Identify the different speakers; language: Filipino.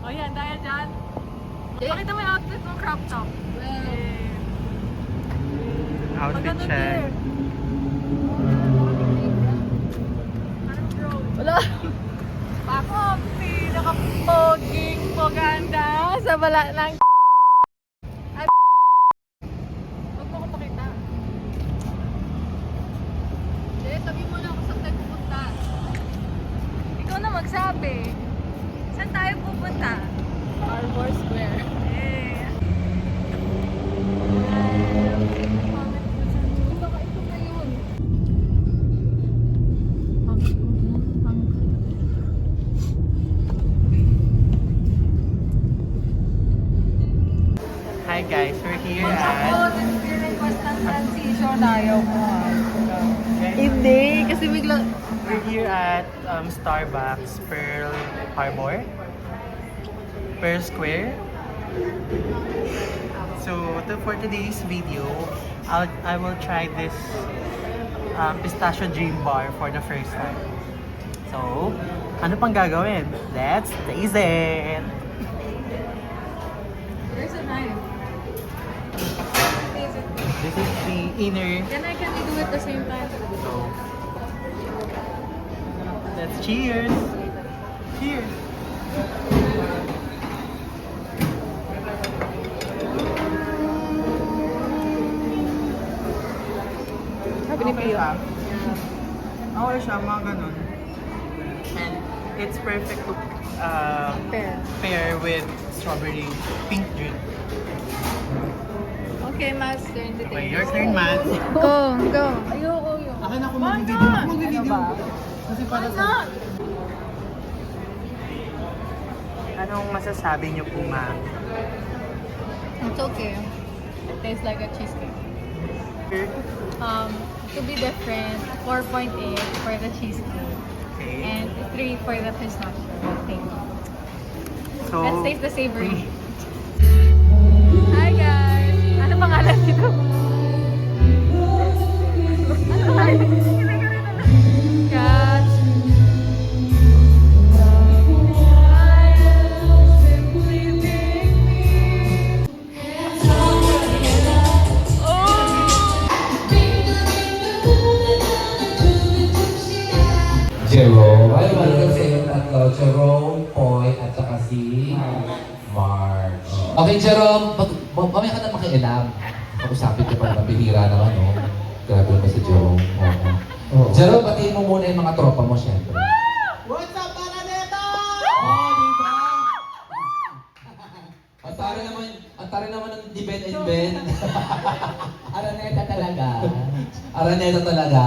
Speaker 1: O yan, dahil dyan. Pakita mo yung outfit ng crop top.
Speaker 2: Outfit check.
Speaker 1: Wala. Ako, pinaka-poging poganda sa bala ng ay, huwag mo ko pakita. Hindi, sabi mo na kung saan tayo pupunta. Ikaw na magsabi. Saan tayo pupunta? Arbor Square. Baka ito na yun.
Speaker 2: Hi guys, we're here
Speaker 1: Ako,
Speaker 2: at...
Speaker 1: request ng transition tayo mo. Hindi, kasi biglang...
Speaker 2: We're here at Starbucks Pearl Harbor. Pearl Square. So, for today's video, I will try this pistachio dream bar for the first time. So, ano pang gagawin? Let's taste it!
Speaker 1: Where's the knife?
Speaker 2: This is the inner.
Speaker 1: Can we do it at the same time?
Speaker 2: So, let's cheers! Cheers!
Speaker 1: Sabi ni Pio.
Speaker 2: Okay siya, mga ganun. And it's perfect to pair with strawberry pink drink.
Speaker 1: Okay, Mas, turn to
Speaker 2: Okay, your turn, Matt.
Speaker 1: Go, go. Ayoko yun.
Speaker 2: Akin ako
Speaker 1: Why
Speaker 2: mag-video.
Speaker 1: not?
Speaker 2: Ako mag-video.
Speaker 1: Ano ba?
Speaker 2: Kasi para
Speaker 1: Why
Speaker 2: sa...
Speaker 1: not?
Speaker 2: Anong masasabi niyo po, ma'am?
Speaker 1: It's okay. It tastes like a cheesecake. To be different, 4.8 for the cheesecake
Speaker 2: Okay.
Speaker 1: and 3 for the pistachio. Thank you.
Speaker 2: So,
Speaker 1: Let's taste the savory. Hi guys! Ano pangalan nito? Ano pangalan? Kat.
Speaker 3: Jerome. Ay, balik sa inyo tatlo. Jerome, Poy, at saka si Marge. Okay, Jerome. Mamaya ka na makialam. Pag-usapin ka pa, mabihira naman, no? Grabe naman si Jerome. Oo. Jerome, batiin mo muna yung mga tropa mo, syempre.
Speaker 2: what's up, Araneta?
Speaker 3: Oh, di ba? Ang tari naman ng debate and bend. Araneta talaga. Araneta talaga.